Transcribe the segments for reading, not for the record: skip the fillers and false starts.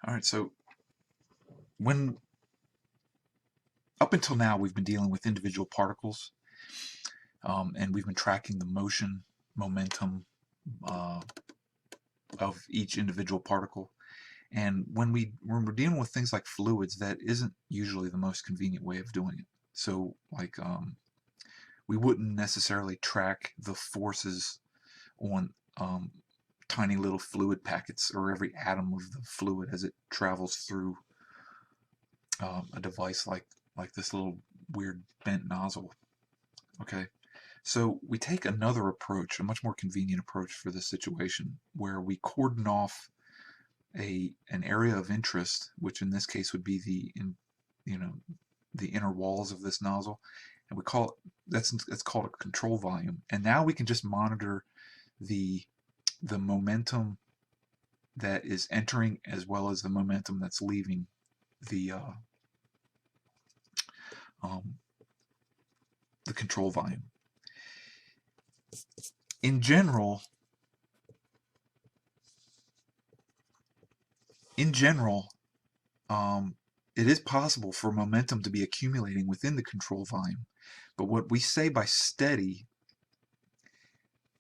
All right, so when up until now we've been dealing with individual particles, and we've been tracking the motion, momentum uh, of each individual particle. And when we're dealing with things like fluids, that isn't usually the most convenient way of doing it. So, like, we wouldn't necessarily track the forces on tiny little fluid packets or every atom of the fluid as it travels through a device like this little weird bent nozzle. Okay, so we take another approach, a much more convenient approach for this situation, where we cordon off an area of interest, which in this case would be you know the inner walls of this nozzle, and we call it that's called a control volume. And now we can just monitor the momentum that is entering as well as the momentum that's leaving the um, the control volume. In general, in general, it is possible for momentum to be accumulating within the control volume, but what we say by steady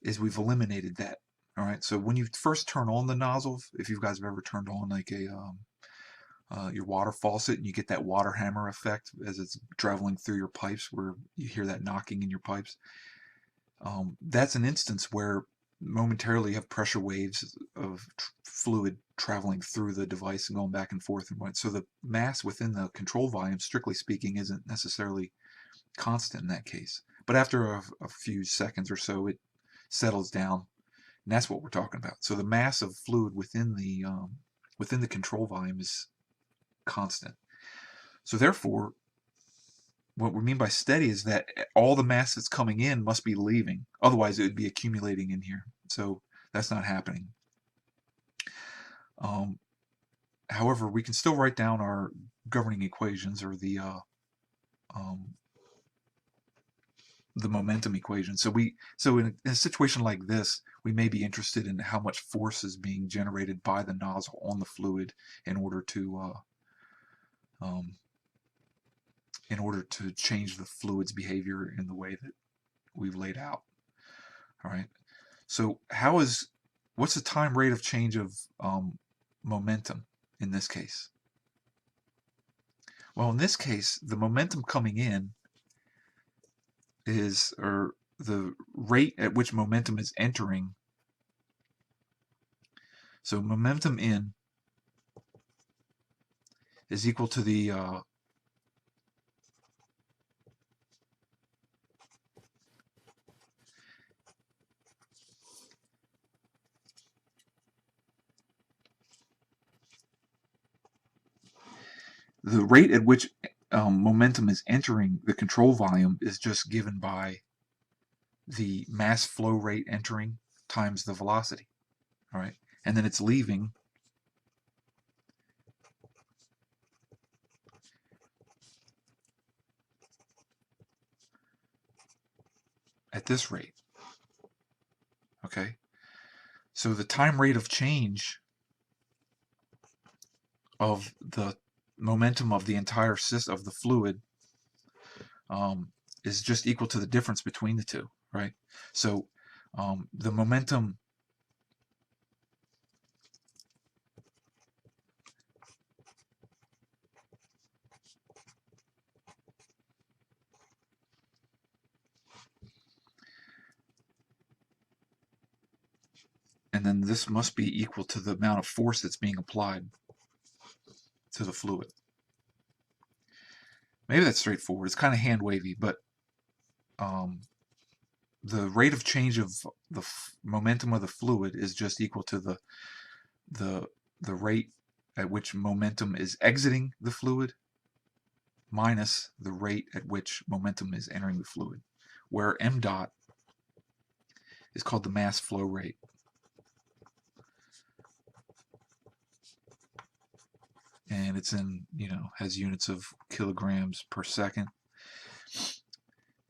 is we've eliminated that. All right, so when you first turn on the nozzle, if you guys have ever turned on like your water faucet and you get that water hammer effect as it's traveling through your pipes where you hear that knocking in your pipes, that's an instance where momentarily you have pressure waves of fluid traveling through the device and going back and forth. And so the mass within the control volume, strictly speaking, isn't necessarily constant in that case. But after a few seconds or so, it settles down, and that's what we're talking about. So the mass of fluid within the control volume is constant. So therefore, what we mean by steady is that all the mass that's coming in must be leaving. Otherwise, it would be accumulating in here. So that's not happening. Um, However, we can still write down our governing equations, or the momentum equation. So in a situation like this, we may be interested in how much force is being generated by the nozzle on the fluid in order to um, change the fluid's behavior in the way that we've laid out. All right. So what's the time rate of change of momentum in this case? Well, in this case, the momentum coming in or the rate at which momentum is entering. So momentum in is equal to the rate at which momentum is entering the control volume is just given by the mass flow rate entering times the velocity. All right, and then it's leaving at this rate. Okay, so the time rate of change of the momentum of the entire system of the fluid is just equal to the difference between the two, right? So the momentum and then this must be equal to the amount of force that's being applied to the fluid. Maybe that's straightforward. It's kind of hand wavy, but the rate of change of the momentum of the fluid is just equal to the rate at which momentum is exiting the fluid minus the rate at which momentum is entering the fluid, where m dot is called the mass flow rate. And it's has units of kilograms per second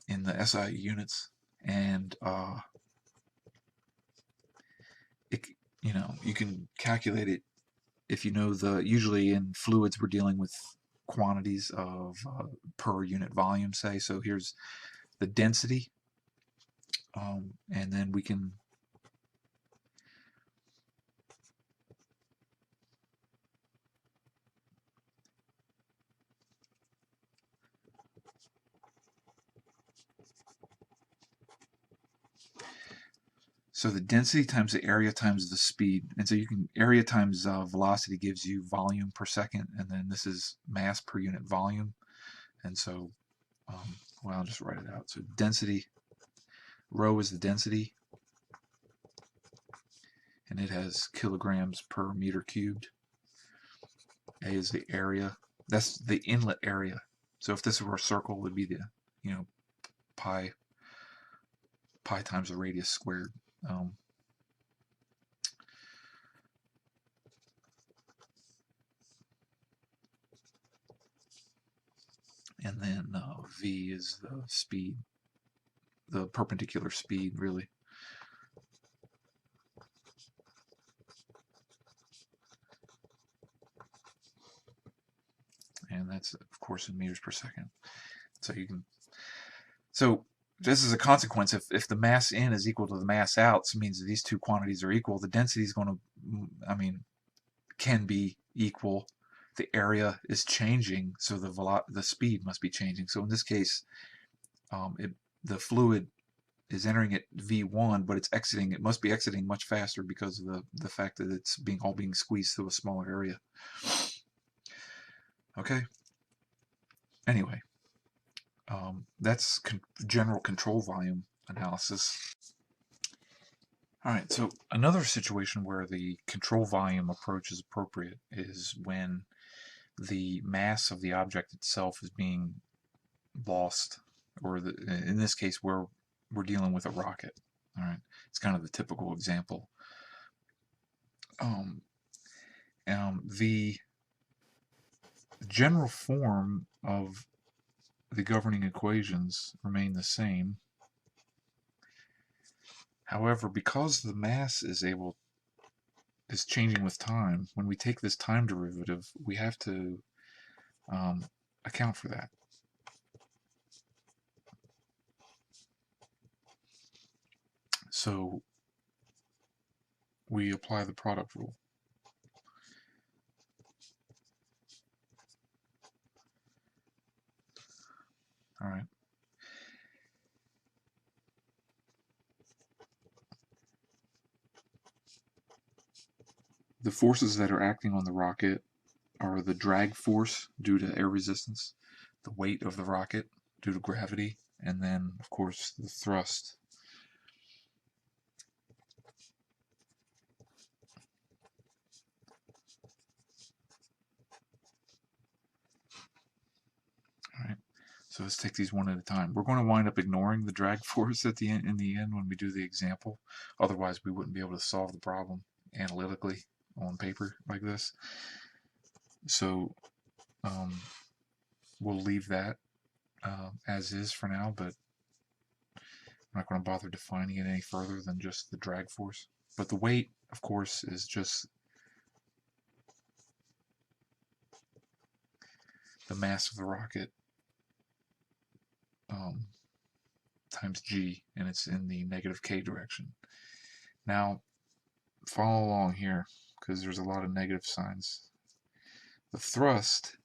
in the SI units. And you can calculate it if you know usually in fluids we're dealing with quantities of per unit volume, say. So here's the density, and then we can so the density times the area times the speed, and so you can area times velocity gives you volume per second, and then this is mass per unit volume. And so well, I'll just write it out. So density, rho is the density, and it has kilograms per meter cubed. A is the area, that's the inlet area. So if this were a circle, it would be the, you know, pi times the radius squared. And then v is the speed, the perpendicular speed, really. And that's, of course, in meters per second. So you can, so just as a consequence, if the mass in is equal to the mass out, so it means that these two quantities are equal, the density is going to, I mean, can be equal. The area is changing, so the speed must be changing. So in this case, the fluid is entering at v1, but it's exiting. It must be exiting much faster because of the fact that it's all being squeezed through a smaller area. Okay. Anyway, that's general control volume analysis. All right, so another situation where the control volume approach is appropriate is when the mass of the object itself is being lost, or in this case where we're dealing with a rocket. All right, it's kind of the typical example. The general form of the governing equations remain the same. However, because the mass is changing with time, when we take this time derivative, we have to account for that. So we apply the product rule. All right. The forces that are acting on the rocket are the drag force due to air resistance, the weight of the rocket due to gravity, and then, of course, the thrust. All right. So let's take these one at a time. We're going to wind up ignoring the drag force at the end, in the end when we do the example. Otherwise, we wouldn't be able to solve the problem analytically on paper like this. So we'll leave that as is for now, but I'm not going to bother defining it any further than just the drag force. But the weight, of course, is just the mass of the rocket times g, and it's in the negative k direction. Now, follow along here, because there's a lot of negative signs. The thrust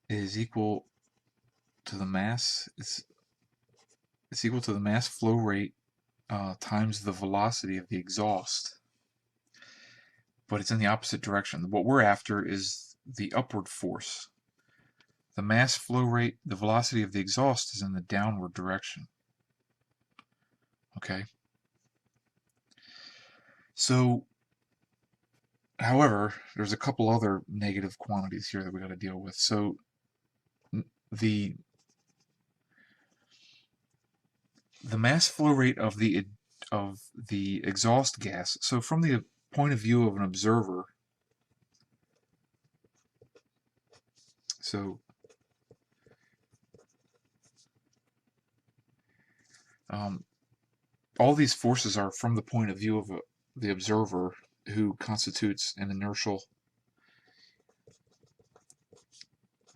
is equal to the mass. It's equal to the mass flow rate times the velocity of the exhaust. But it's in the opposite direction. What we're after is the upward force. The mass flow rate, the velocity of the exhaust is in the downward direction. Okay? So, however, there's a couple other negative quantities here that we got to deal with. So, the mass flow rate of the exhaust gas. So, from the point of view of an observer, so all these forces are from the point of view the observer, who constitutes an inertial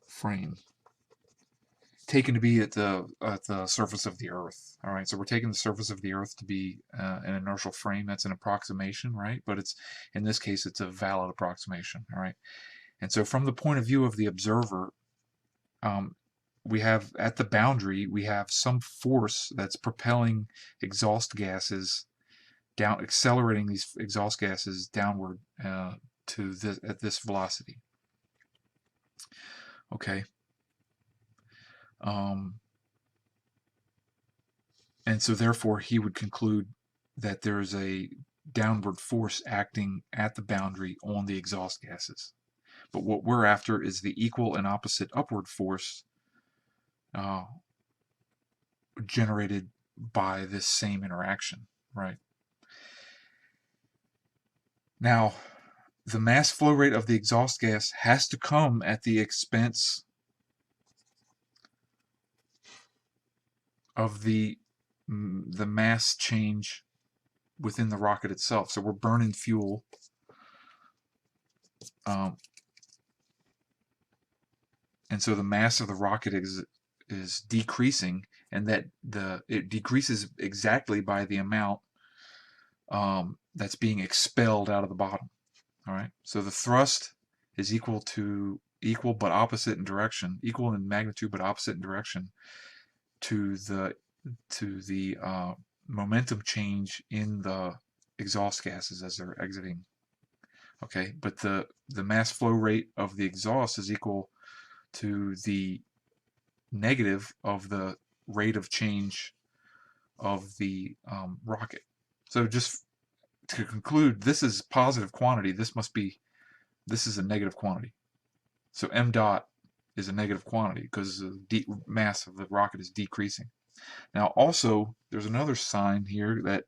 frame, taken to be at the surface of the Earth. All right, so we're taking the surface of the Earth to be an inertial frame. That's an approximation, right? But it's, in this case, it's a valid approximation. All right, and so from the point of view of the observer, we have at the boundary, we have some force that's propelling exhaust gases down, accelerating these exhaust gases downward to this, at this velocity. Okay. And so therefore he would conclude that there is a downward force acting at the boundary on the exhaust gases. But what we're after is the equal and opposite upward force generated by this same interaction, right? Now, the mass flow rate of the exhaust gas has to come at the expense of the mass change within the rocket itself. So we're burning fuel, and so the mass of the rocket is decreasing, and that it decreases exactly by the amount that's being expelled out of the bottom. All right, so the thrust is equal but opposite in direction, equal in magnitude but opposite in direction to the momentum change in the exhaust gases as they're exiting. Okay, but the mass flow rate of the exhaust is equal to the negative of the rate of change of the rocket. So just to conclude, this is positive quantity. This is a negative quantity. So m dot is a negative quantity because the mass of the rocket is decreasing. Now also, there's another sign here that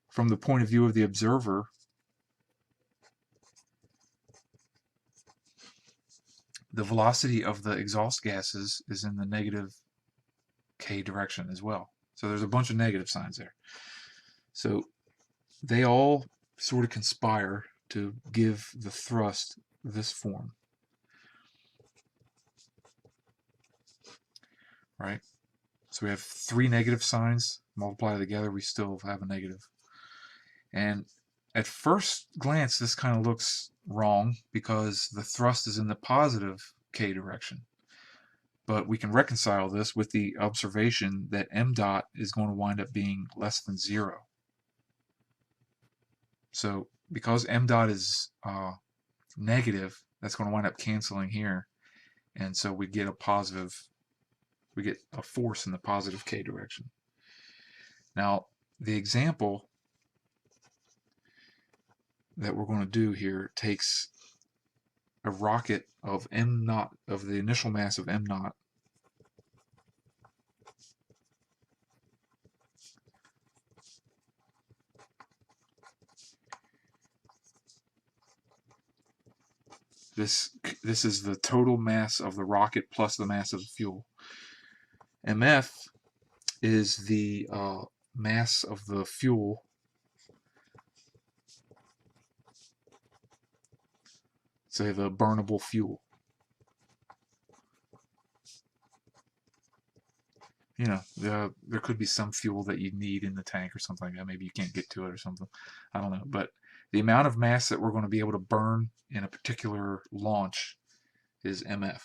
from the point of view of the observer, the velocity of the exhaust gases is in the negative k direction as well. So there's a bunch of negative signs there. So they all sort of conspire to give the thrust this form. Right? So we have three negative signs, multiply together, we still have a negative. And at first glance, this kind of looks wrong because the thrust is in the positive k direction. But we can reconcile this with the observation that m dot is going to wind up being less than 0. So because m dot is negative, that's going to wind up canceling here. And so we get a force in the positive k direction. Now, the example that we're going to do here takes a rocket of m naught, of the initial mass of m naught, this is the total mass of the rocket plus the mass of the fuel. mf is the mass of the fuel say the burnable fuel. You know, there could be some fuel that you need in the tank or something like that. Maybe you can't get to it or something. I don't know. But the amount of mass that we're going to be able to burn in a particular launch is mf.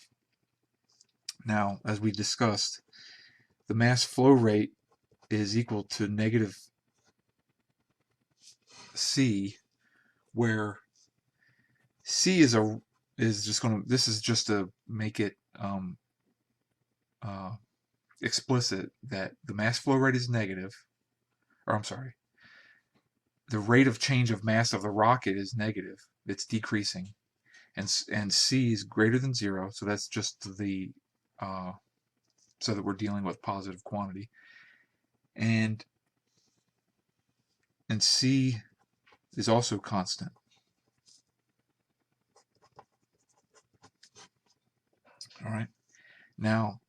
Now, as we discussed, the mass flow rate is equal to negative c, where c is just going to, this is just to make it explicit that the mass flow rate is negative, or I'm sorry, the rate of change of mass of the rocket is negative. It's decreasing, and c is greater than 0. So that's just the so that we're dealing with positive quantity, and c is also constant. All right. Now,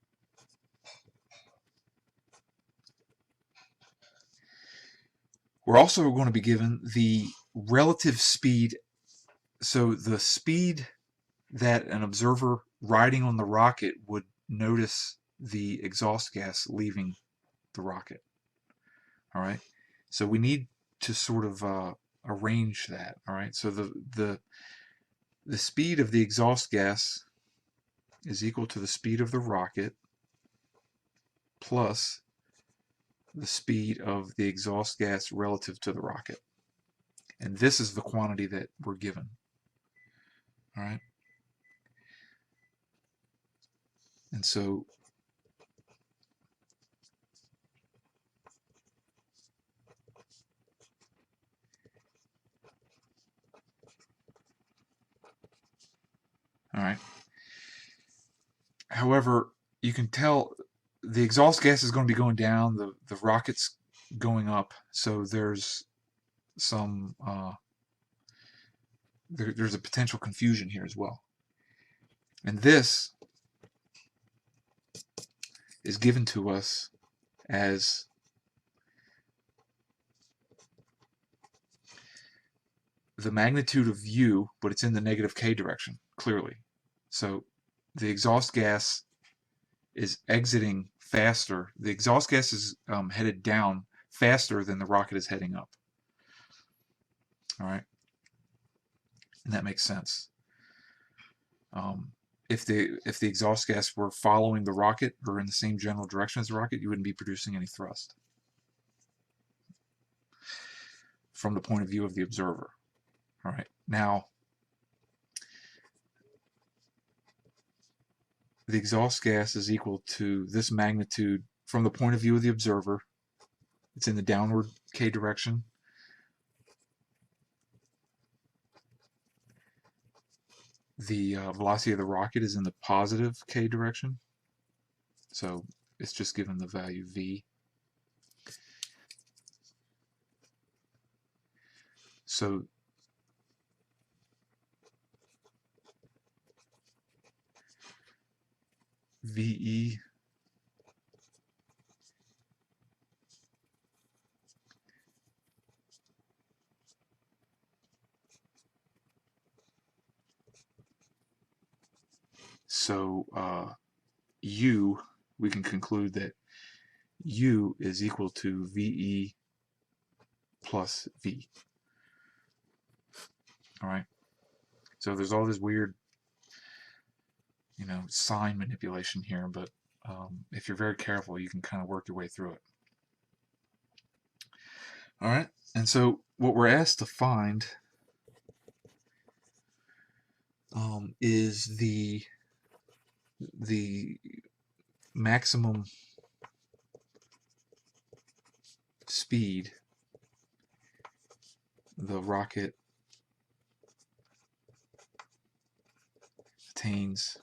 We're also going to be given the relative speed, so the speed that an observer riding on the rocket would notice the exhaust gas leaving the rocket. All right, so we need to sort of arrange that. All right, so the speed of the exhaust gas is equal to the speed of the rocket plus the speed of the exhaust gas relative to the rocket. And this is the quantity that we're given. All right. And so all right. However, you can tell the exhaust gas is going to be going down, the rocket's going up, so there's some there's a potential confusion here as well. And this is given to us as the magnitude of u, but it's in the negative k direction, clearly. So the exhaust gas is exiting faster. The exhaust gas is headed down faster than the rocket is heading up. All right, and that makes sense. If the exhaust gas were following the rocket or in the same general direction as the rocket, you wouldn't be producing any thrust from the point of view of the observer. All right, now the exhaust gas is equal to this magnitude from the point of view of the observer. It's in the downward k direction. The velocity of the rocket is in the positive k direction. So it's just given the value v. So VE so U, we can conclude that U is equal to VE plus V. All right. So there's all this weird, sign manipulation here, but if you're very careful, you can kind of work your way through it. All right. And so what we're asked to find is the maximum speed the rocket attains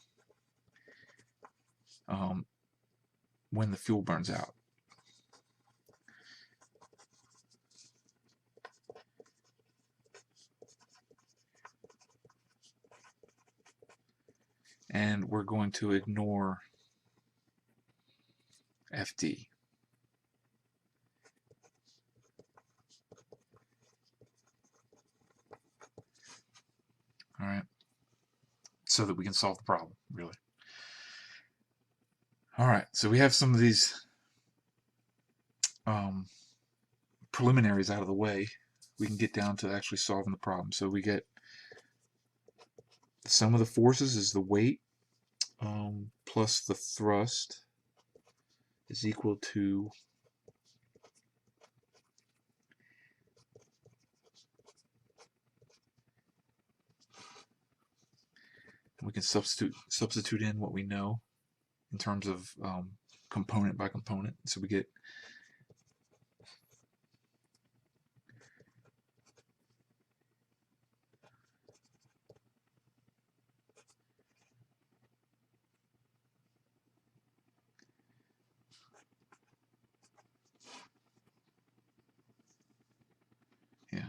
when the fuel burns out. And we're going to ignore FD. All right, so that we can solve the problem, really. All right, so we have some of these preliminaries out of the way. We can get down to actually solving the problem. So we get the sum of the forces is the weight plus the thrust is equal to we can substitute in what we know in terms of component by component. So we get yeah.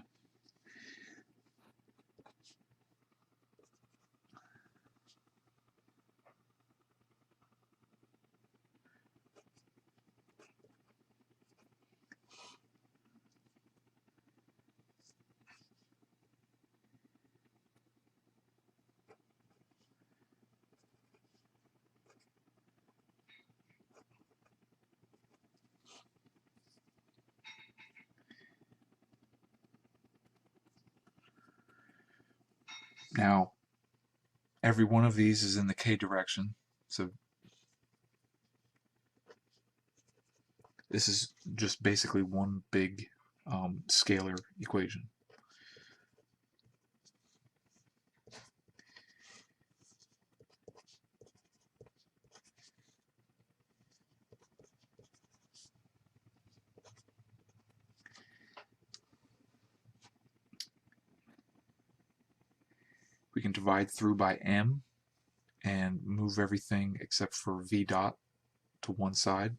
Now, every one of these is in the k direction, so this is just basically one big scalar equation. We can divide through by m and move everything except for v dot to one side.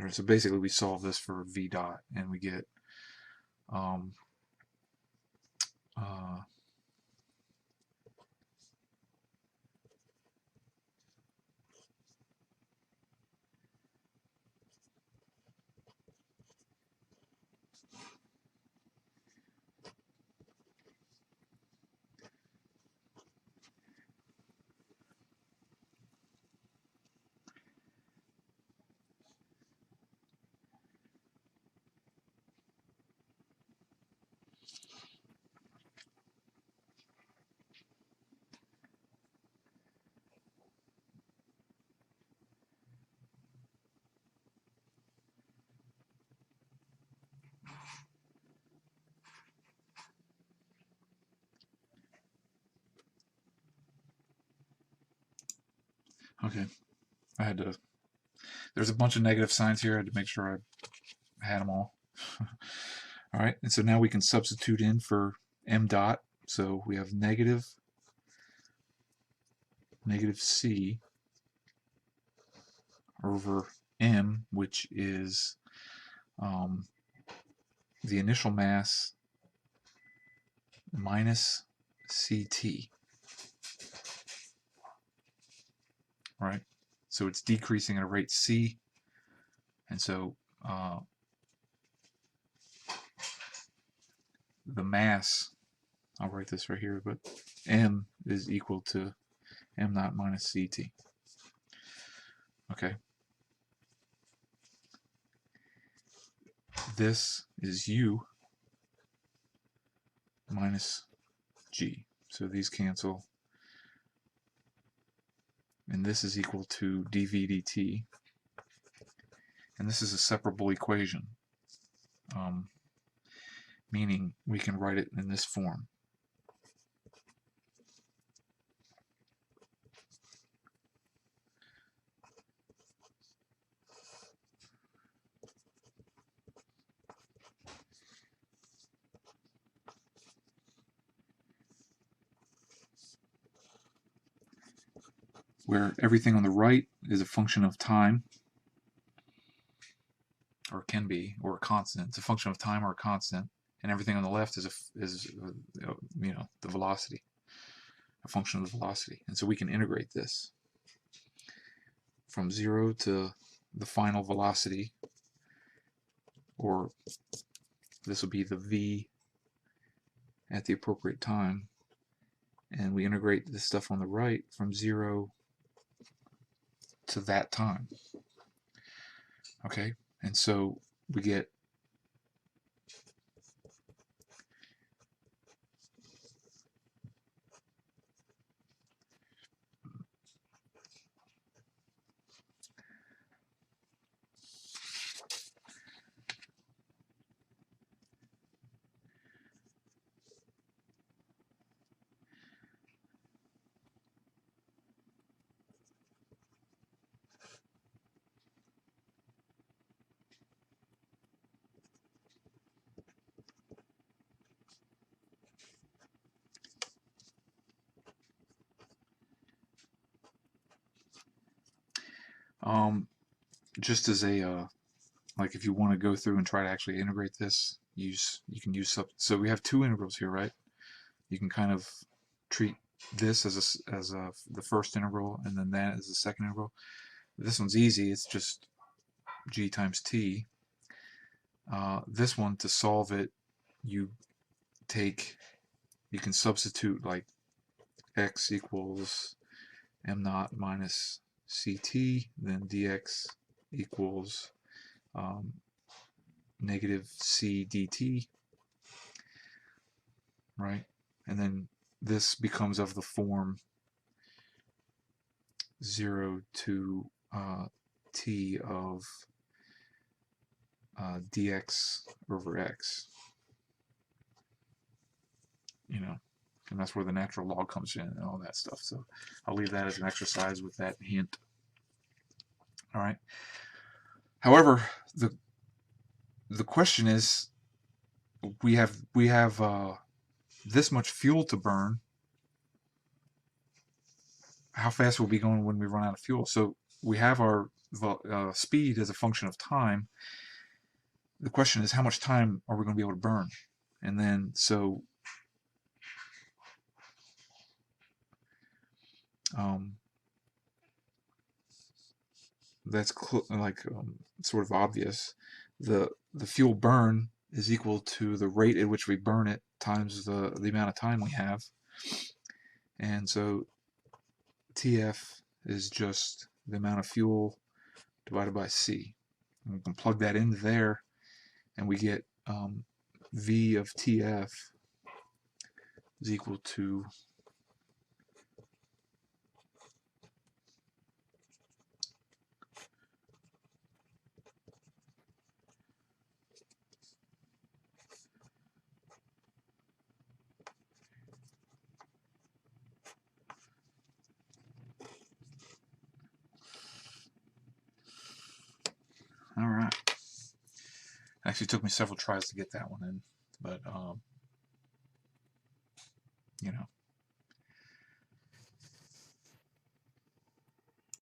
So basically we solve this for v dot and we get uh, okay, I had to, there's a bunch of negative signs here. I had to make sure I had them all. All right, and so now we can substitute in for m dot. So we have negative c over m, which is the initial mass minus ct. Right? So it's decreasing at a rate c, and so the mass, I'll write this right here, but m is equal to m naught minus ct. Okay. This is u minus g. So these cancel. And this is equal to dv dt. And this is a separable equation, meaning we can write it in this form. Where everything on the right is a function of time, or can be, or a constant. It's a function of time or a constant, and everything on the left is the velocity, a function of the velocity. And so we can integrate this from 0 to the final velocity, or this will be the v at the appropriate time, and we integrate this stuff on the right from 0 to that time. Okay, and so we get just as a like if you want to go through and try to actually integrate this, you can use so we have two integrals here, right? You can kind of treat this as the first integral, and then that as the second integral. This one's easy. It's just g times t. This one, to solve it, you can substitute like x equals m naught minus ct, then dx equals negative c dt. right? And then this becomes of the form 0 to t of dx over x, you know, and that's where the natural log comes in and all that stuff. So I'll leave that as an exercise with that hint. All right. However, the question is, we have this much fuel to burn. How fast will we be going when we run out of fuel? So we have our speed as a function of time. The question is, how much time are we going to be able to burn? And then so that's sort of obvious. The fuel burn is equal to the rate at which we burn it times the amount of time we have. And so TF is just the amount of fuel divided by C. And we can plug that into there, and we get V of TF is equal to all right. Actually, it took me several tries to get that one in, but you know.